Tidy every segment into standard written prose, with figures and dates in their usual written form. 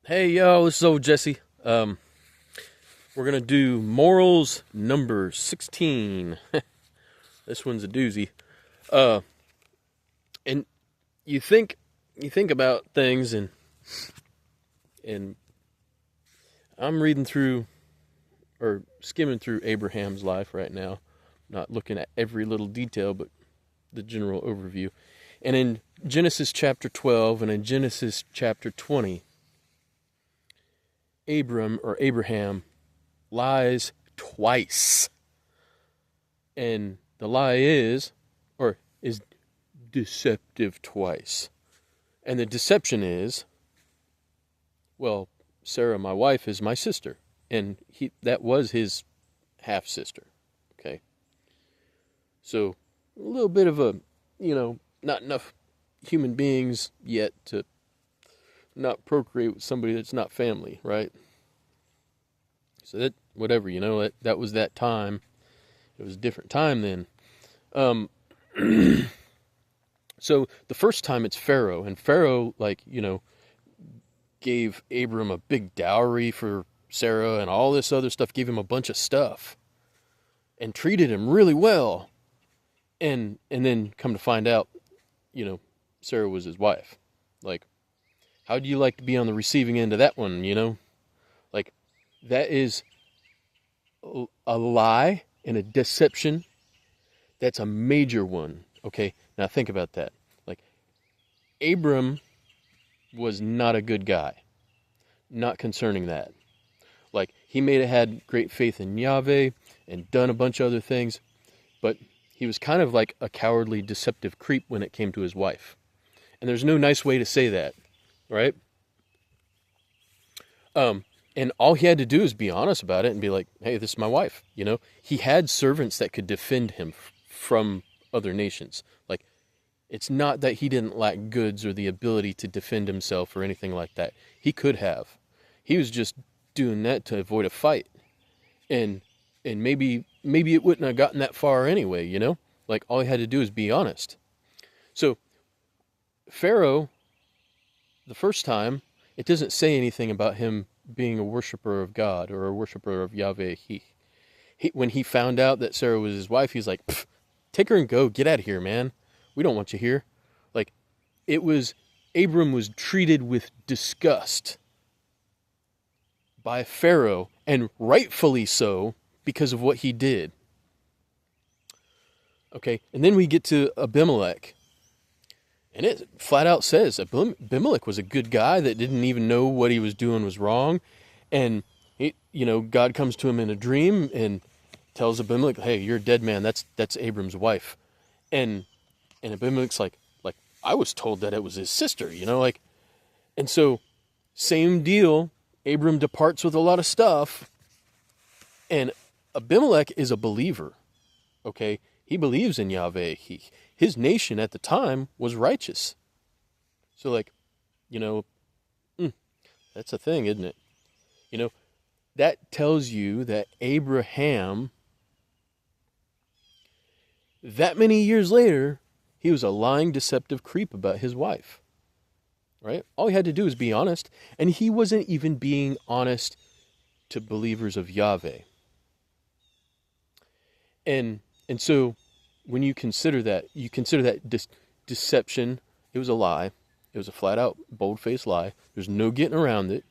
Hey yo, this is old Jesse. We're gonna do morals number 16. This one's a doozy. Uh, and you think you think about things, and I'm reading through or skimming through Abraham's life right now, not looking at every little detail, but the general overview. And in Genesis chapter 12 and in Genesis chapter 20, Abraham lies twice. And the lie is deceptive twice. And the deception is, well, Sarah, my wife, is my sister. And that was his half sister. Okay. So a little bit of not enough human beings yet to not procreate with somebody that's not family, right? So that, whatever, that was that time. It was a different time then. Um, so the first time it's Pharaoh, and Pharaoh, gave Abram a big dowry for Sarah and all this other stuff, gave him a bunch of stuff, and treated him really well. And then come to find out, Sarah was his wife. Like, how do you like to be on the receiving end of that one? Like, that is a lie and a deception. That's a major one. Okay, now think about that. Like, Abram was not a good guy. Not concerning that. Like, he may have had great faith in Yahweh and done a bunch of other things, but he was kind of like a cowardly, deceptive creep when it came to his wife. And there's no nice way to say that, right? And all he had to do is be honest about it and be like, hey, this is my wife. He had servants that could defend him from other nations. Like, it's not that he didn't lack goods or the ability to defend himself or anything like that. He could have. He was just doing that to avoid a fight. And maybe it wouldn't have gotten that far anyway. Like, all he had to do is be honest. So Pharaoh, the first time, it doesn't say anything about him being a worshiper of God or a worshiper of Yahweh. When he found out that Sarah was his wife, he's like, take her and go. Get out of here, man. We don't want you here. Like, Abram was treated with disgust by Pharaoh, and rightfully so, because of what he did. Okay, and then we get to Abimelech. And it flat out says Abimelech was a good guy that didn't even know what he was doing was wrong. And, God comes to him in a dream and tells Abimelech, hey, you're a dead man. That's Abram's wife. And Abimelech's like, I was told that it was his sister, and so same deal. Abram departs with a lot of stuff, and Abimelech is a believer. Okay. He believes in Yahweh. His nation at the time was righteous. So, that's a thing, isn't it? That tells you that Abraham, that many years later, he was a lying, deceptive creep about his wife. Right? All he had to do was be honest, and he wasn't even being honest to believers of Yahweh. And so when you consider that, deception. It was a lie. It was a flat out, bold faced lie. There's no getting around it.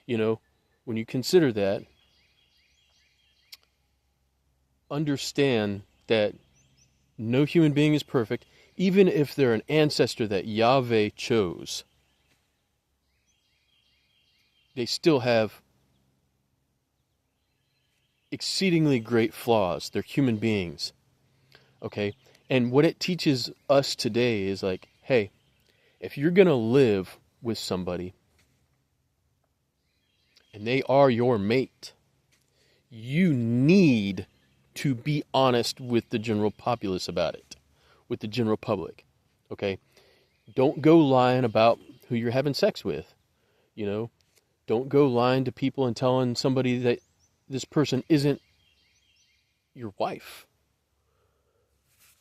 When you consider that, understand that no human being is perfect, even if they're an ancestor that Yahweh chose. They still have exceedingly great flaws. They're human beings. Okay? And what it teaches us today is like, hey, if you're going to live with somebody and they are your mate, you need to be honest with the general populace about it, with the general public. Okay? Don't go lying about who you're having sex with. Don't go lying to people and telling somebody that this person isn't your wife.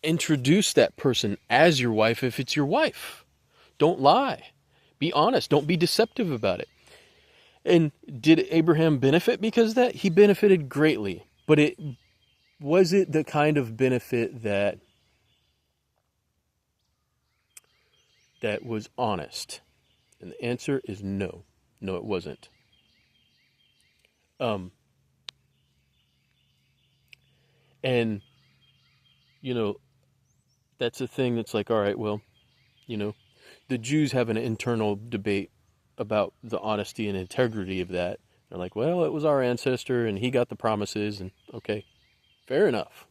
Introduce that person as your wife if it's your wife. Don't lie. Be honest. Don't be deceptive about it. And did Abraham benefit because of that? He benefited greatly. But was it the kind of benefit that was honest? And the answer is no. No, it wasn't. And, you know, that's a thing that's like, all right, well, the Jews have an internal debate about the honesty and integrity of that. They're like, well, it was our ancestor and he got the promises, and okay, fair enough.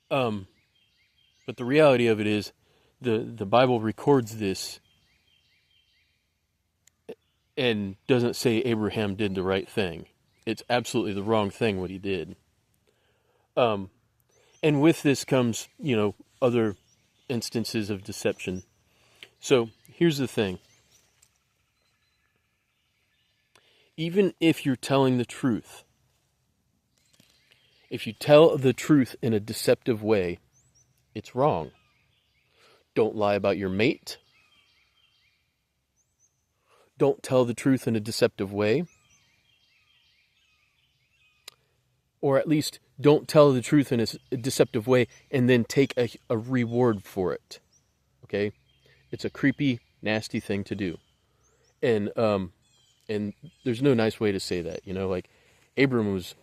But the reality of it is the Bible records this and doesn't say Abraham did the right thing. It's absolutely the wrong thing what he did. And with this comes, other instances of deception. So here's the thing. Even if you're telling the truth, if you tell the truth in a deceptive way, it's wrong. Don't lie about your mate. Don't tell the truth in a deceptive way. Or at least don't tell the truth in a deceptive way and then take a reward for it. Okay? It's a creepy, nasty thing to do. And there's no nice way to say that. Like Abram was,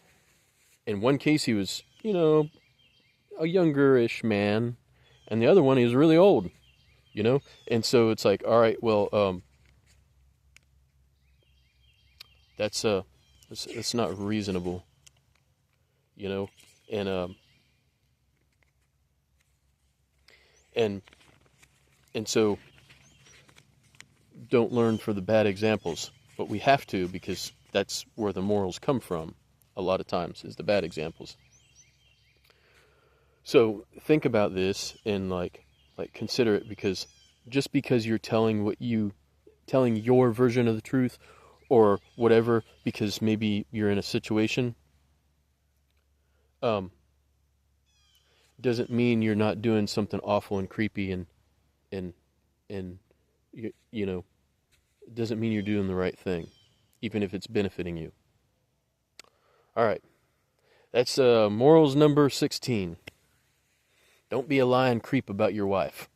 in one case he was, a younger-ish man, and the other one he was really old, And so it's like, all right, well, that's not reasonable. And so don't learn for the bad examples, but we have to, because that's where the morals come from a lot of times, is the bad examples. So think about this and like consider it, because just because you're telling your version of the truth or whatever, because maybe you're in a situation, doesn't mean you're not doing something awful and creepy and doesn't mean you're doing the right thing, even if it's benefiting you. All right. That's morals number 16. Don't be a lying creep about your wife.